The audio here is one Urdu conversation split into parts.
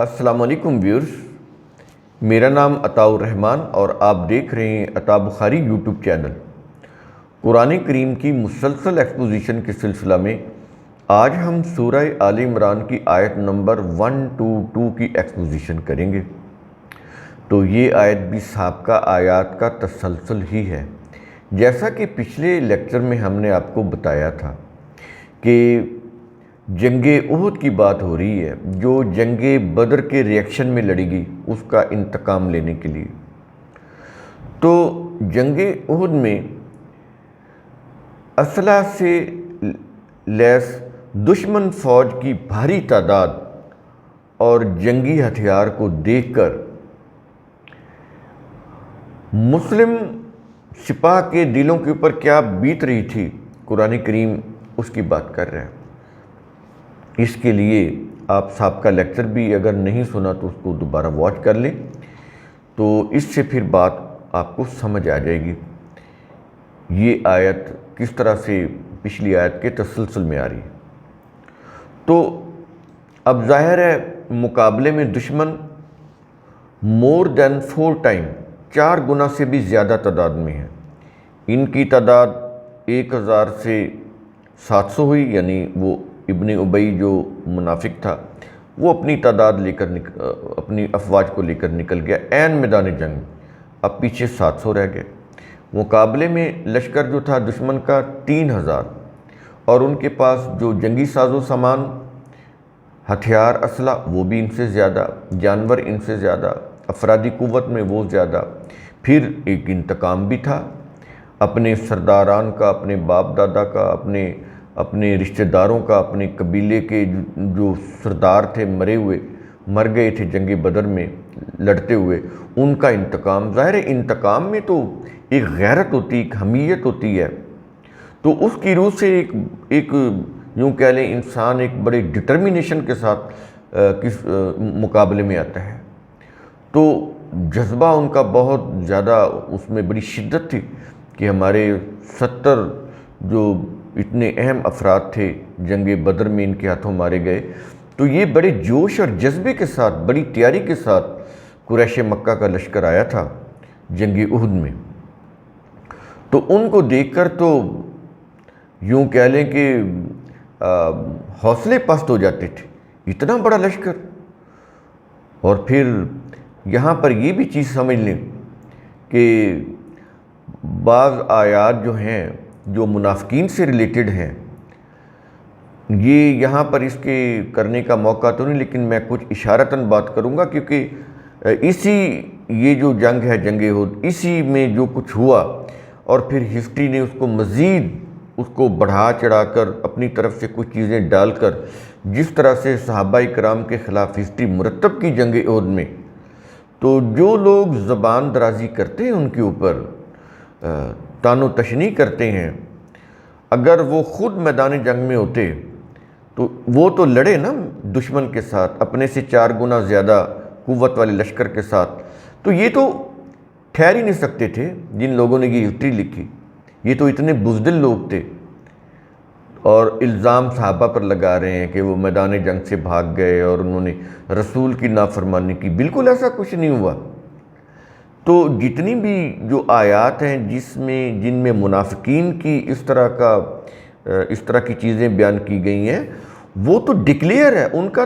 السلام علیکم ویورز، میرا نام عطاء الرحمن اور آپ دیکھ رہے ہیں عطاء بخاری یوٹیوب چینل۔ قرآن کریم کی مسلسل ایکسپوزیشن کے سلسلہ میں آج ہم سورہ آل عمران کی آیت نمبر 122 کی ایکسپوزیشن کریں گے۔ تو یہ آیت بھی سابقہ آیات کا تسلسل ہی ہے، جیسا کہ پچھلے لیکچر میں ہم نے آپ کو بتایا تھا کہ جنگ احد کی بات ہو رہی ہے، جو جنگ بدر کے ریئیکشن میں لڑی گئی اس کا انتقام لینے کے لیے۔ تو جنگ احد میں اسلحہ سے لیس دشمن فوج کی بھاری تعداد اور جنگی ہتھیار کو دیکھ کر مسلم سپاہ کے دلوں کے اوپر کیا بیت رہی تھی، قرآن کریم اس کی بات کر رہا ہے۔ اس کے لیے آپ سابقہ لیکچر بھی اگر نہیں سنا تو اس کو دوبارہ واچ کر لیں، تو اس سے پھر بات آپ کو سمجھ آ جائے گی یہ آیت کس طرح سے پچھلی آیت کے تسلسل میں آ رہی ہے۔ تو اب ظاہر ہے مقابلے میں دشمن مور دین 4 ٹائم 4 گنا سے بھی زیادہ تعداد میں ہے۔ ان کی تعداد 1000 سے 700 ہوئی، یعنی وہ ابن ابی جو منافق تھا وہ اپنی تعداد لے کر اپنی افواج کو لے کر نکل گیا عین میدان جنگ، اب پیچھے 700 رہ گئے۔ مقابلے میں لشکر جو تھا دشمن کا 3000، اور ان کے پاس جو جنگی ساز و سامان، ہتھیار، اسلحہ وہ بھی ان سے زیادہ، جانور ان سے زیادہ، افرادی قوت میں وہ زیادہ۔ پھر ایک انتقام بھی تھا اپنے سرداران کا، اپنے باپ دادا کا، اپنے رشتہ داروں کا، اپنے قبیلے کے جو سردار تھے مر گئے تھے جنگ بدر میں لڑتے ہوئے، ان کا انتقام۔ ظاہر انتقام میں تو ایک غیرت ہوتی، ایک حمیت ہوتی ہے، تو اس کی روح سے ایک یوں کہہ لیں انسان ایک بڑے ڈٹرمینیشن کے ساتھ مقابلے میں آتا ہے۔ تو جذبہ ان کا بہت زیادہ، اس میں بڑی شدت تھی کہ ہمارے 70 جو اتنے اہم افراد تھے جنگ بدر میں ان کے ہاتھوں مارے گئے۔ تو یہ بڑے جوش اور جذبے کے ساتھ، بڑی تیاری کے ساتھ قریش مکہ کا لشکر آیا تھا جنگ احد میں۔ تو ان کو دیکھ کر تو یوں کہہ لیں کہ حوصلے پست ہو جاتے تھے، اتنا بڑا لشکر۔ اور پھر یہاں پر یہ بھی چیز سمجھ لیں کہ بعض آیات جو ہیں جو منافقین سے ریلیٹڈ ہیں، یہ یہاں پر اس کے کرنے کا موقع تو نہیں، لیکن میں کچھ اشارتاً بات کروں گا، کیونکہ یہ جو جنگ ہے جنگ احد، اسی میں جو کچھ ہوا اور پھر ہسٹری نے اس کو مزید اس کو بڑھا چڑھا کر اپنی طرف سے کچھ چیزیں ڈال کر جس طرح سے صحابہ کرام کے خلاف ہسٹری مرتب کی جنگ احد میں، تو جو لوگ زبان درازی کرتے ہیں ان کے اوپر تان و تشنیع کرتے ہیں، اگر وہ خود میدان جنگ میں ہوتے تو وہ تو لڑے نا دشمن کے ساتھ اپنے سے 4 گنا زیادہ قوت والے لشکر کے ساتھ، تو یہ تو ٹھہر ہی نہیں سکتے تھے جن لوگوں نے یہ ہسٹری لکھی۔ یہ تو اتنے بزدل لوگ تھے، اور الزام صحابہ پر لگا رہے ہیں کہ وہ میدان جنگ سے بھاگ گئے اور انہوں نے رسول کی نافرمانی کی۔ بالکل ایسا کچھ نہیں ہوا۔ تو جتنی بھی جو آیات ہیں جن میں منافقین کی اس طرح کی چیزیں بیان کی گئی ہیں، وہ تو ڈکلیئر ہے ان کا،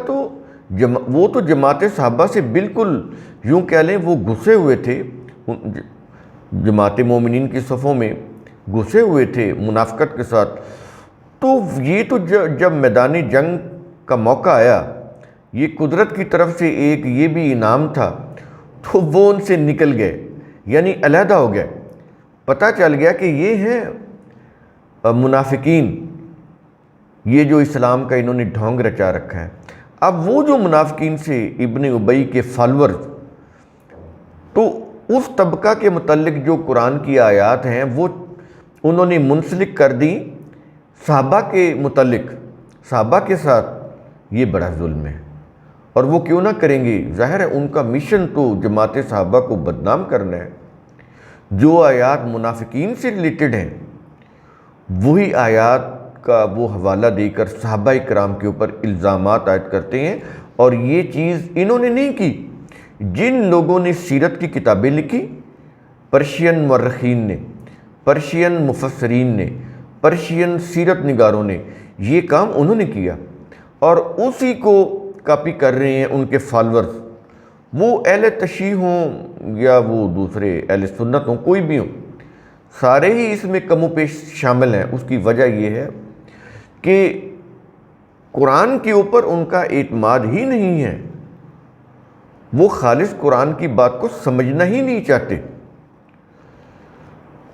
وہ تو جماعت صحابہ سے بالکل یوں کہہ لیں وہ گھسے ہوئے تھے، جماعت مومنین کی صفوں میں گھسے ہوئے تھے منافقت کے ساتھ۔ تو یہ تو جب میدان جنگ کا موقع آیا، یہ قدرت کی طرف سے ایک یہ بھی انعام تھا، تو وہ ان سے نکل گئے، یعنی علیحدہ ہو گئے۔ پتہ چل گیا کہ یہ ہیں منافقین، یہ جو اسلام کا انہوں نے ڈھونگ رچا رکھا ہے۔ اب وہ جو منافقین سے ابن ابی کے فالورز، تو اس طبقہ کے متعلق جو قرآن کی آیات ہیں وہ انہوں نے منسلک کر دی صحابہ کے متعلق، صحابہ کے ساتھ۔ یہ بڑا ظلم ہے، اور وہ کیوں نہ کریں گے؟ ظاہر ہے ان کا مشن تو جماعت صحابہ کو بدنام کرنا ہے۔ جو آیات منافقین سے ریلیٹڈ ہیں وہی آیات کا وہ حوالہ دے کر صحابہ کرام کے اوپر الزامات عائد کرتے ہیں، اور یہ چیز انہوں نے نہیں کی۔ جن لوگوں نے سیرت کی کتابیں لکھی، پرشین مورخین نے، پرشین مفسرین نے، پرشین سیرت نگاروں نے، یہ کام انہوں نے کیا، اور اسی کو کاپی کر رہے ہیں ان کے فالورز، وہ اہل تشیع ہوں یا وہ دوسرے اہل سنت ہوں، کوئی بھی ہوں، سارے ہی اس میں کم و بیش شامل ہیں۔ اس کی وجہ یہ ہے کہ قرآن کے اوپر ان کا اعتماد ہی نہیں ہے، وہ خالص قرآن کی بات کو سمجھنا ہی نہیں چاہتے۔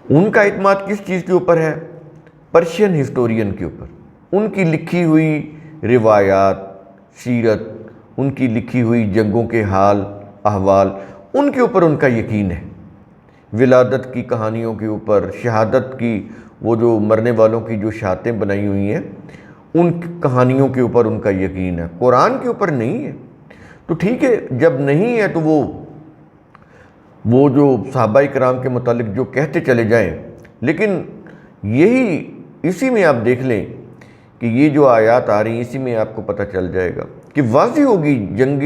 ان کا اعتماد کس چیز کے اوپر ہے؟ پرشین ہسٹورین کے اوپر، ان کی لکھی ہوئی روایات، سیرت، ان کی لکھی ہوئی جنگوں کے حال احوال، ان کے اوپر ان کا یقین ہے۔ ولادت کی کہانیوں کے اوپر، شہادت کی، وہ جو مرنے والوں کی جو شہادتیں بنائی ہوئی ہیں، ان کہانیوں کے اوپر ان کا یقین ہے، قرآن کے اوپر نہیں ہے۔ تو ٹھیک ہے، جب نہیں ہے تو وہ جو صحابہ کرام کے متعلق جو کہتے چلے جائیں، لیکن اسی میں آپ دیکھ لیں کہ یہ جو آیات آ رہی ہیں، اسی میں آپ کو پتہ چل جائے گا کہ واضح ہوگی جنگ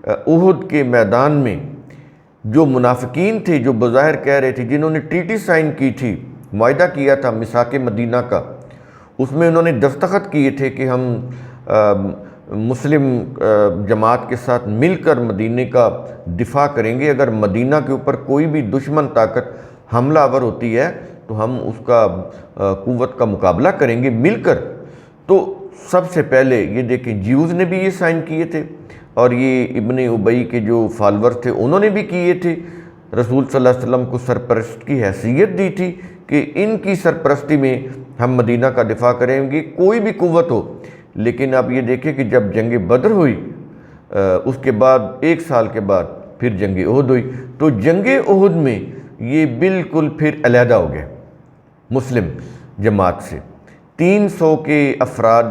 احد کے میدان میں جو منافقین تھے، جو بظاہر کہہ رہے تھے، جنہوں نے ٹریٹی سائن کی تھی، معاہدہ کیا تھا میثاق مدینہ کا، اس میں انہوں نے دستخط کیے تھے کہ ہم مسلم جماعت کے ساتھ مل کر مدینہ کا دفاع کریں گے، اگر مدینہ کے اوپر کوئی بھی دشمن طاقت حملہ آور ہوتی ہے تو ہم اس کا قوت کا مقابلہ کریں گے مل کر۔ تو سب سے پہلے یہ دیکھیں، جیوز نے بھی یہ سائن کیے تھے، اور یہ ابن ابی کے جو فالورز تھے انہوں نے بھی کیے تھے، رسول صلی اللہ علیہ وسلم کو سرپرست کی حیثیت دی تھی کہ ان کی سرپرستی میں ہم مدینہ کا دفاع کریں گے، کوئی بھی قوت ہو۔ لیکن آپ یہ دیکھیں کہ جب جنگ بدر ہوئی، اس کے بعد 1 سال کے بعد پھر جنگ احد ہوئی، تو جنگ احد میں یہ بالکل پھر علیحدہ ہو گئے مسلم جماعت سے۔ 300 افراد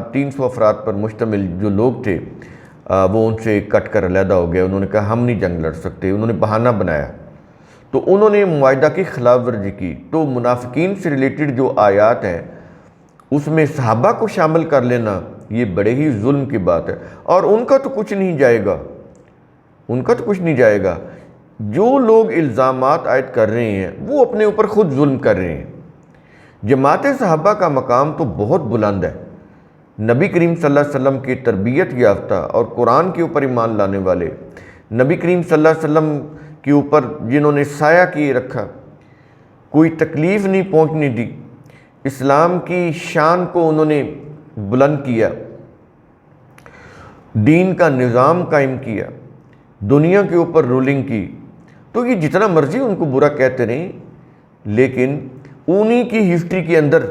پر مشتمل جو لوگ تھے، وہ ان سے کٹ کر علیحدہ ہو گئے۔ انہوں نے کہا ہم نہیں جنگ لڑ سکتے، انہوں نے بہانہ بنایا، تو انہوں نے معاہدہ کی خلاف ورزی کی۔ تو منافقین سے ریلیٹڈ جو آیات ہیں، اس میں صحابہ کو شامل کر لینا یہ بڑے ہی ظلم کی بات ہے، اور ان کا تو کچھ نہیں جائے گا۔ جو لوگ الزامات عائد کر رہے ہیں وہ اپنے اوپر خود ظلم کر رہے ہیں۔ جماعت صحابہ کا مقام تو بہت بلند ہے، نبی کریم صلی اللہ علیہ وسلم کی تربیت یافتہ اور قرآن کے اوپر ایمان لانے والے، نبی کریم صلی اللہ علیہ وسلم کے اوپر جنہوں نے سایہ کیے رکھا، کوئی تکلیف نہیں پہنچنے دی، اسلام کی شان کو انہوں نے بلند کیا، دین کا نظام قائم کیا، دنیا کے اوپر رولنگ کی۔ تو یہ جتنا مرضی ان کو برا کہتے رہیں، لیکن انہی کی ہسٹری کے اندر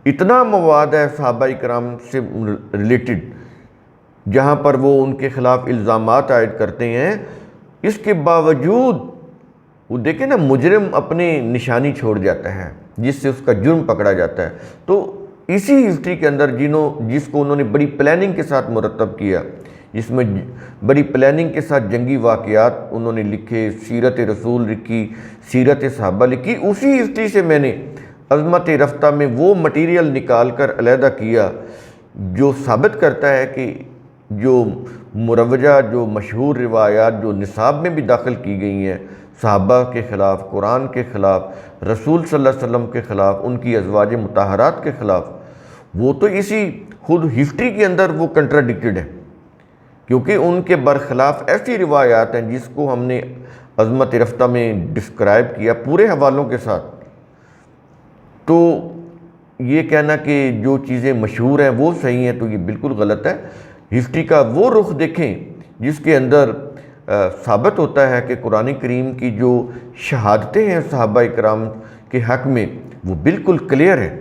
اتنا مواد ہے صحابہ کرام سے ریلیٹڈ، جہاں پر وہ ان کے خلاف الزامات عائد کرتے ہیں، اس کے باوجود وہ دیکھیں نا، مجرم اپنے نشانی چھوڑ جاتا ہے جس سے اس کا جرم پکڑا جاتا ہے۔ تو اسی ہسٹری کے اندر جس کو انہوں نے بڑی پلاننگ کے ساتھ مرتب کیا، جس میں بڑی پلاننگ کے ساتھ جنگی واقعات انہوں نے لکھے، سیرت رسول لکھی، سیرت صحابہ لکھی، اسی ہسٹری سے میں نے عظمت رفتہ میں وہ مٹیریل نکال کر علیحدہ کیا جو ثابت کرتا ہے کہ جو مروجہ، جو مشہور روایات جو نصاب میں بھی داخل کی گئی ہیں صحابہ کے خلاف، قرآن کے خلاف، رسول صلی اللہ علیہ وسلم کے خلاف، ان کی ازواج مطہرات کے خلاف، وہ تو اسی خود ہسٹری کے اندر وہ کنٹراڈکٹڈ ہے، کیونکہ ان کے برخلاف ایسی روایات ہیں جس کو ہم نے عظمت رفتہ میں ڈسکرائب کیا پورے حوالوں کے ساتھ۔ تو یہ کہنا کہ جو چیزیں مشہور ہیں وہ صحیح ہیں، تو یہ بالکل غلط ہے۔ ہسٹری کا وہ رخ دیکھیں جس کے اندر ثابت ہوتا ہے کہ قرآن کریم کی جو شہادتیں ہیں صحابہ کرام کے حق میں، وہ بالکل کلیئر ہے،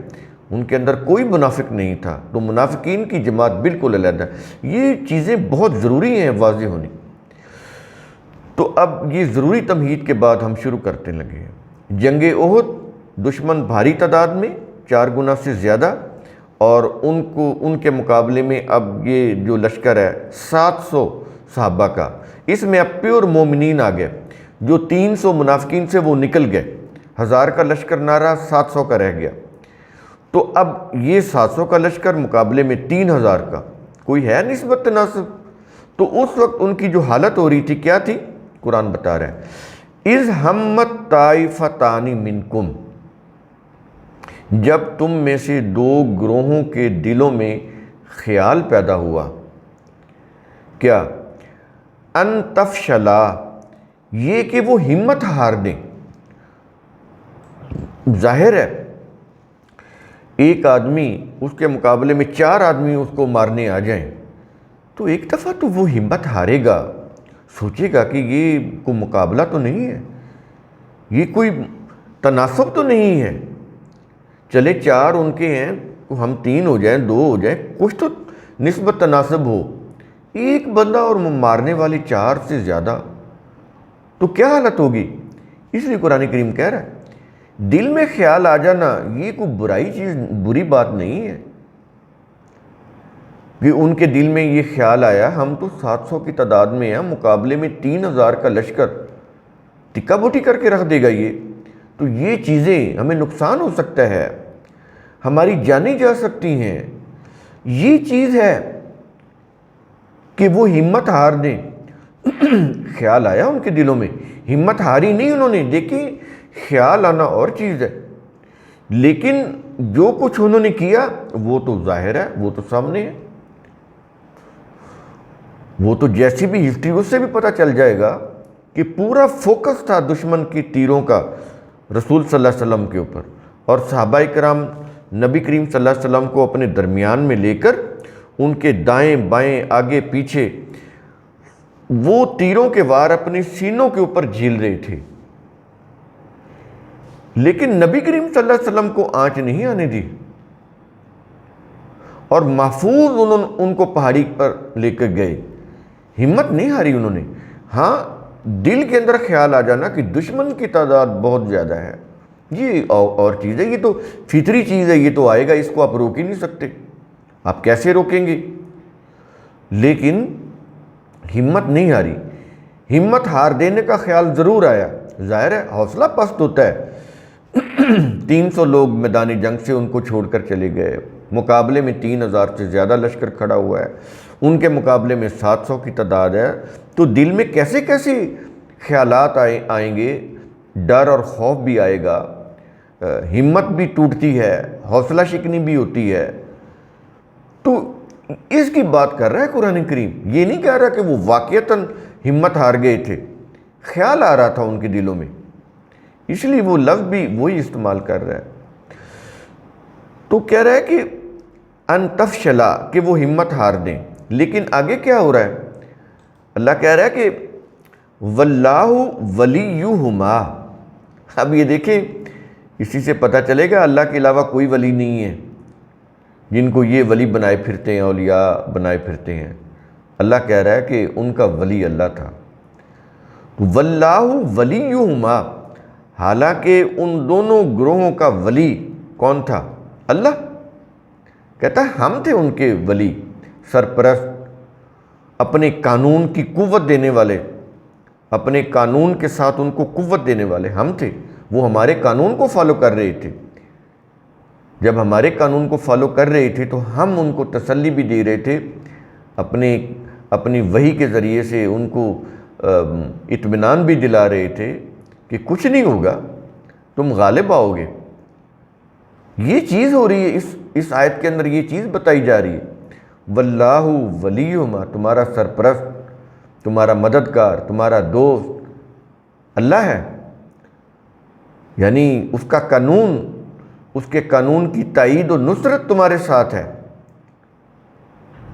ان کے اندر کوئی منافق نہیں تھا۔ تو منافقین کی جماعت بالکل علیحدہ ہے۔ یہ چیزیں بہت ضروری ہیں واضح ہونی۔ تو اب یہ ضروری تمہید کے بعد ہم شروع کرتے لگے ہیں۔ جنگ احد، دشمن بھاری تعداد میں 4 گنا سے زیادہ، اور ان کے مقابلے میں اب یہ جو لشکر ہے 700 صحابہ کا، اس میں اب پیور مومنین آ گئے، جو 300 منافقین سے وہ نکل گئے، 1000 کا لشکر نہ رہا، 700 کا رہ گیا۔ تو اب یہ 700 کا لشکر مقابلے میں 3000 کا، کوئی ہے نسبت تناسب؟ تو اس وقت ان کی جو حالت ہو رہی تھی کیا تھی؟ قرآن بتا رہا ہے اذ ہمت طائفتان منکم، جب تم میں سے دو گروہوں کے دلوں میں خیال پیدا ہوا، کیا؟ ان تفشلا، یہ کہ وہ ہمت ہار دیں۔ ظاہر ہے ایک آدمی اس کے مقابلے میں 4 آدمی اس کو مارنے آ جائیں تو ایک دفعہ تو وہ ہمت ہارے گا، سوچے گا کہ یہ کوئی مقابلہ تو نہیں ہے، یہ کوئی تناسب تو نہیں ہے، چلے 4 ان کے ہیں تو ہم 3 ہو جائیں، 2 ہو جائیں، کچھ تو نسبت تناسب ہو۔ ایک بندہ اور مارنے والی 4 سے زیادہ، تو کیا حالت ہوگی؟ اس لیے قرآن کریم کہہ رہا ہے دل میں خیال آ جانا یہ کوئی برائی چیز، بری بات نہیں ہے کہ ان کے دل میں یہ خیال آیا ہم تو 700 کی تعداد میں ہیں، مقابلے میں 3000 کا لشکر ٹکا بوٹی کر کے رکھ دے گا یہ، تو یہ چیزیں ہمیں نقصان ہو سکتا ہے، ہماری جانیں جا سکتی ہیں۔ یہ چیز ہے کہ وہ ہمت ہار دیں۔ خیال آیا ان کے دلوں میں، ہمت ہاری نہیں انہوں نے، دیکھیں خیال آنا اور چیز ہے، لیکن جو کچھ انہوں نے کیا وہ تو ظاہر ہے، وہ تو سامنے ہے، وہ تو جیسی بھی ہسٹری اس سے بھی پتہ چل جائے گا کہ پورا فوکس تھا دشمن کی تیروں کا رسول صلی اللہ علیہ وسلم کے اوپر، اور صحابہ کرام نبی کریم صلی اللہ علیہ وسلم کو اپنے درمیان میں لے کر ان کے دائیں بائیں آگے پیچھے وہ تیروں کے وار اپنے سینوں کے اوپر جھیل رہے تھے، لیکن نبی کریم صلی اللہ علیہ وسلم کو آنچ نہیں آنے دی اور محفوظ ان کو پہاڑی پر لے کر گئے، ہمت نہیں ہاری انہوں نے۔ ہاں دل کے اندر خیال آ جانا کہ دشمن کی تعداد بہت زیادہ ہے، یہ اور چیز ہے، یہ تو فطری چیز ہے، یہ تو آئے گا، اس کو آپ روک ہی نہیں سکتے، آپ کیسے روکیں گے؟ لیکن ہمت نہیں ہاری، ہمت ہار دینے کا خیال ضرور آیا، ظاہر ہے حوصلہ پست ہوتا ہے۔ 300 لوگ میدان جنگ سے ان کو چھوڑ کر چلے گئے، مقابلے میں 3000 سے زیادہ لشکر کھڑا ہوا ہے، ان کے مقابلے میں 700 کی تعداد ہے، تو دل میں کیسے کیسے خیالات آئیں گے، ڈر اور خوف بھی آئے گا، ہمت بھی ٹوٹتی ہے، حوصلہ شکنی بھی ہوتی ہے۔ تو اس کی بات کر رہا ہے قرآن کریم، یہ نہیں کہہ رہا کہ وہ واقعتاً ہمت ہار گئے تھے، خیال آ رہا تھا ان کے دلوں میں، اس لیے وہ لفظ بھی وہی استعمال کر رہا ہے۔ تو کہہ رہا ہے کہ ان تفشلا، کہ وہ ہمت ہار دیں، لیکن آگے کیا ہو رہا ہے؟ اللہ کہہ رہا ہے کہ واللہ ولیہما، اب یہ دیکھیں اسی سے پتہ چلے گا اللہ کے علاوہ کوئی ولی نہیں ہے جن کو یہ ولی بنائے پھرتے ہیں، اولیاء بنائے پھرتے ہیں۔ اللہ کہہ رہا ہے کہ ان کا ولی اللہ تھا، واللہ ولیہما، حالانکہ ان دونوں گروہوں کا ولی کون تھا؟ اللہ کہتا ہے ہم تھے ان کے ولی، سرپرست، اپنے قانون کی قوت دینے والے، اپنے قانون کے ساتھ ان کو قوت دینے والے ہم تھے، وہ ہمارے قانون کو فالو کر رہے تھے۔ جب ہمارے قانون کو فالو کر رہے تھے تو ہم ان کو تسلی بھی دے رہے تھے، اپنی وحی کے ذریعے سے ان کو اطمینان بھی دلا رہے تھے کہ کچھ نہیں ہوگا، تم غالب آؤ گے۔ یہ چیز ہو رہی ہے اس آیت کے اندر، یہ چیز بتائی جا رہی ہے، واللہ ولیہما، تمہارا سرپرست، تمہارا مددگار، تمہارا دوست اللہ ہے، یعنی اس کا قانون، اس کے قانون کی تائید و نصرت تمہارے ساتھ ہے۔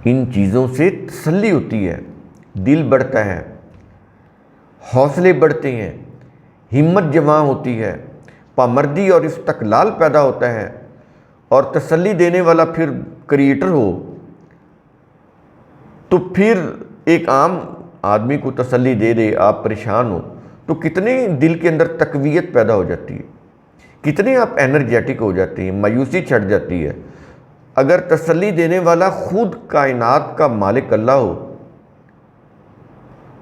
ان چیزوں سے تسلی ہوتی ہے، دل بڑھتا ہے، حوصلے بڑھتے ہیں، ہمت جمع ہوتی ہے، پامردی اور استقلال پیدا ہوتا ہے، اور تسلی دینے والا پھر کریٹر ہو تو پھر ایک عام آدمی کو تسلی دے دے، آپ پریشان ہو تو کتنے دل کے اندر تقویت پیدا ہو جاتی ہے، کتنے آپ انرجیٹک ہو جاتے ہیں، مایوسی چھٹ جاتی ہے۔ اگر تسلی دینے والا خود کائنات کا مالک اللہ ہو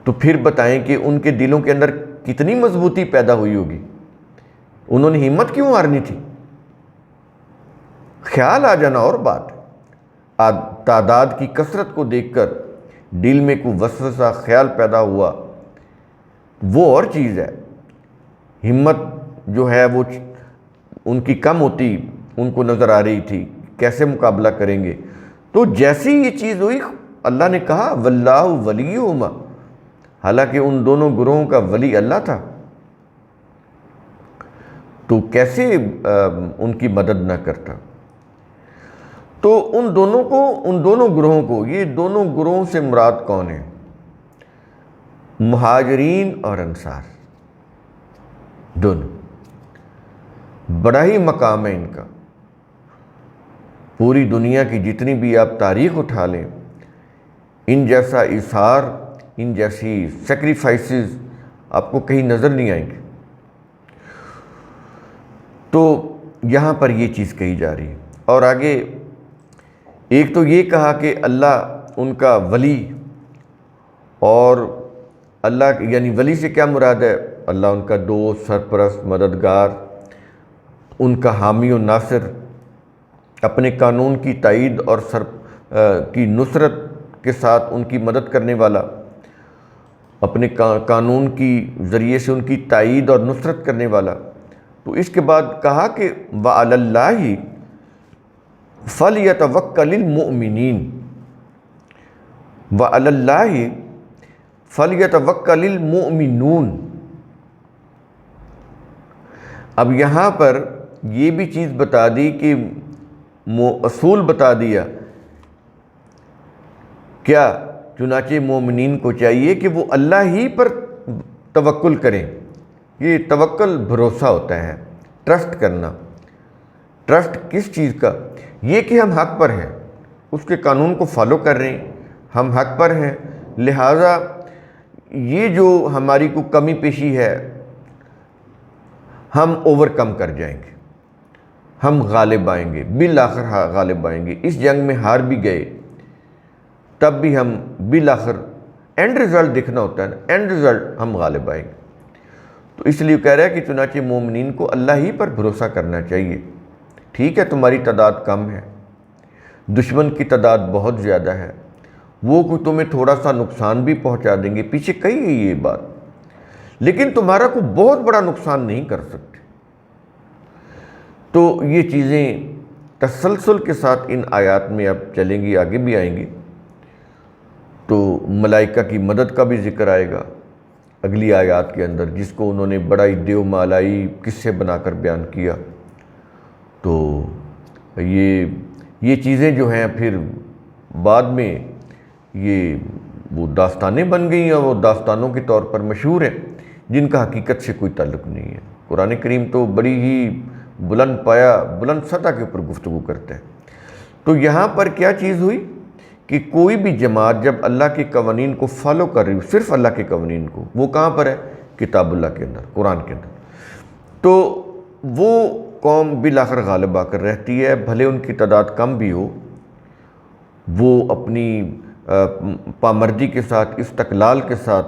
تو پھر بتائیں کہ ان کے دلوں کے اندر کتنی مضبوطی پیدا ہوئی ہوگی، انہوں نے ہمت کیوں ہارنی تھی؟ خیال آ جانا اور بات ہے، تعداد کی کثرت کو دیکھ کر دل میں کوئی وسوسہ خیال پیدا ہوا وہ اور چیز ہے۔ ہمت جو ہے وہ ان کی کم ہوتی ان کو نظر آ رہی تھی، کیسے مقابلہ کریں گے۔ تو جیسی یہ چیز ہوئی اللہ نے کہا واللہ ولیہما، حالانکہ ان دونوں گروہوں کا ولی اللہ تھا، تو کیسے ان کی مدد نہ کرتا۔ تو ان دونوں گروہوں کو، یہ دونوں گروہوں سے مراد کون ہیں؟ مہاجرین اور انصار، دونوں، بڑا ہی مقام ہے ان کا۔ پوری دنیا کی جتنی بھی آپ تاریخ اٹھا لیں، ان جیسا ایثار، ان جیسی سیکریفائسز آپ کو کہیں نظر نہیں آئیں گے۔ تو یہاں پر یہ چیز کہی جا رہی ہے، اور آگے ایک تو یہ کہا کہ اللہ ان کا ولی، اور اللہ یعنی ولی سے کیا مراد ہے؟ اللہ ان کا دوست، سرپرست، مددگار، ان کا حامی و ناصر، اپنے قانون کی تائید اور کی نصرت کے ساتھ ان کی مدد کرنے والا، اپنے قانون کی ذریعے سے ان کی تائید اور نصرت کرنے والا۔ تو اس کے بعد کہا کہ وَعَلَى اللَّهِ فَلْيَتَوَكَّلِ الْمُؤْمِنِينَ، وَعَلَى اللَّهِ فَلْيَتَوَكَّلِ الْمُؤْمِنُونَ۔ اب یہاں پر یہ بھی چیز بتا دی کہ اصول بتا دیا کیا، چنانچہ مومنین کو چاہیے کہ وہ اللہ ہی پر توکل کریں۔ یہ توکل بھروسہ ہوتا ہے، ٹرسٹ کرنا۔ ٹرسٹ کس چیز کا؟ یہ کہ ہم حق پر ہیں، اس کے قانون کو فالو کر رہے ہیں، ہم حق پر ہیں، لہٰذا یہ جو ہماری کو کمی پیشی ہے ہم اوور کم کر جائیں گے، ہم غالب آئیں گے، بالآخر غالب آئیں گے۔ اس جنگ میں ہار بھی گئے تب بھی ہم بالآخر اینڈ رزلٹ دیکھنا ہوتا ہے نا، اینڈ رزلٹ ہم غالب آئیں گے۔ تو اس لیے کہہ رہا ہے کہ چنانچہ مومنین کو اللہ ہی پر بھروسہ کرنا چاہیے۔ ٹھیک ہے تمہاری تعداد کم ہے، دشمن کی تعداد بہت زیادہ ہے، وہ کوئی تمہیں تھوڑا سا نقصان بھی پہنچا دیں گے، پیچھے کہی ہے یہ بات، لیکن تمہارا کوئی بہت بڑا نقصان نہیں کر سکتے۔ تو یہ چیزیں تسلسل کے ساتھ ان آیات میں اب چلیں گی، آگے بھی آئیں گی۔ تو ملائکہ کی مدد کا بھی ذکر آئے گا اگلی آیات کے اندر، جس کو انہوں نے بڑا ہی دیو مالائی قصے بنا کر بیان کیا۔ تو یہ چیزیں جو ہیں پھر بعد میں یہ وہ داستانیں بن گئی ہیں، وہ داستانوں کے طور پر مشہور ہیں، جن کا حقیقت سے کوئی تعلق نہیں ہے۔ قرآن کریم تو بڑی ہی بلند پایا، بلند سطح کے اوپر گفتگو کرتا ہے۔ تو یہاں پر کیا چیز ہوئی کہ کوئی بھی جماعت جب اللہ کے قوانین کو فالو کر رہی ہو، صرف اللہ کے قوانین کو، وہ کہاں پر ہے؟ کتاب اللہ کے اندر، قرآن کے اندر، تو وہ قوم بالآخر غالب آ کر رہتی ہے، بھلے ان کی تعداد کم بھی ہو، وہ اپنی پامردی کے ساتھ، استقلال کے ساتھ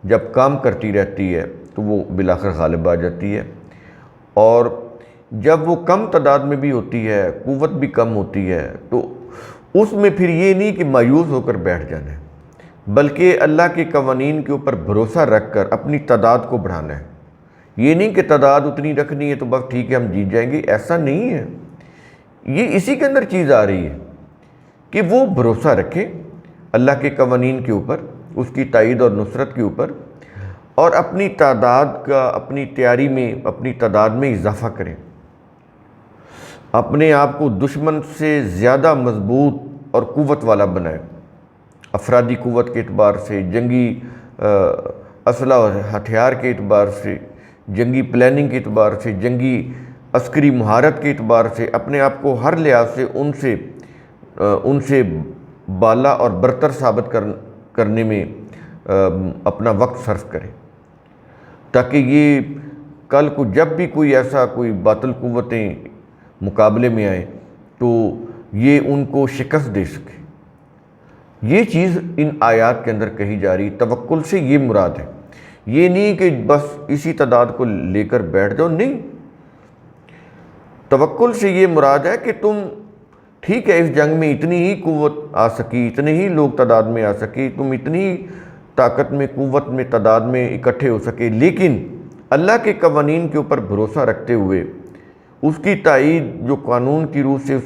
جب کام کرتی رہتی ہے تو وہ بالآخر غالب آ جاتی ہے۔ اور جب وہ کم تعداد میں بھی ہوتی ہے، قوت بھی کم ہوتی ہے، تو اس میں پھر یہ نہیں کہ مایوس ہو کر بیٹھ جانا ہے، بلکہ اللہ کے قوانین کے اوپر بھروسہ رکھ کر اپنی تعداد کو بڑھانا ہے۔ یہ نہیں کہ تعداد اتنی رکھنی ہے تو بس ٹھیک ہے ہم جیت جائیں گے، ایسا نہیں ہے۔ یہ اسی کے اندر چیز آ رہی ہے کہ وہ بھروسہ رکھیں اللہ کے قوانین کے اوپر، اس کی تائید اور نصرت کے اوپر، اور اپنی تعداد کا، اپنی تیاری میں، اپنی تعداد میں اضافہ کریں، اپنے آپ کو دشمن سے زیادہ مضبوط اور قوت والا بنائیں، افرادی قوت کے اعتبار سے، جنگی اسلحہ اور ہتھیار کے اعتبار سے، جنگی پلاننگ کے اعتبار سے، جنگی عسکری مہارت کے اعتبار سے، اپنے آپ کو ہر لحاظ سے ان سے بالا اور برتر ثابت کرنے میں اپنا وقت صرف کریں، تاکہ یہ کل کو جب بھی کوئی ایسا کوئی باطل قوتیں مقابلے میں آئیں تو یہ ان کو شکست دے سکے۔ یہ چیز ان آیات کے اندر کہی جا رہی، توکل سے یہ مراد ہے۔ یہ نہیں کہ بس اسی تعداد کو لے کر بیٹھ جاؤ، نہیں، توکل سے یہ مراد ہے کہ تم ٹھیک ہے اس جنگ میں اتنی ہی قوت آ سکی، اتنے ہی لوگ تعداد میں آ سکی، تم اتنی طاقت میں قوت میں تعداد میں اکٹھے ہو سکے، لیکن اللہ کے قوانین کے اوپر بھروسہ رکھتے ہوئے اس کی تائید جو قانون کی روح سے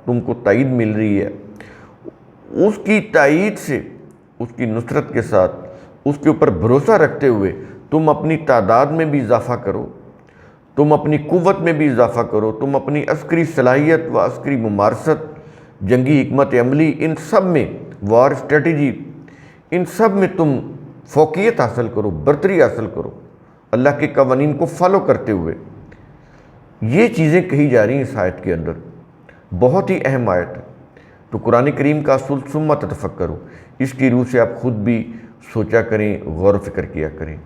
تم کو تائید مل رہی ہے، اس کی تائید سے، اس کی نصرت کے ساتھ اس کے اوپر بھروسہ رکھتے ہوئے تم اپنی تعداد میں بھی اضافہ کرو، تم اپنی قوت میں بھی اضافہ کرو، تم اپنی عسکری صلاحیت و عسکری ممارست، جنگی حکمت عملی، ان سب میں وار اسٹریٹجی، ان سب میں تم فوقیت حاصل کرو، برتری حاصل کرو، اللہ کے قوانین کو فالو کرتے ہوئے۔ یہ چیزیں کہی جا رہی ہیں اس آیت کے اندر، بہت ہی اہم آیت ہے۔ تو قرآن کریم کا اصول ثم تتفکروا، اس کی روح سے آپ خود بھی سوچا کریں، غور و فکر کیا کریں۔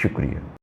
شکریہ۔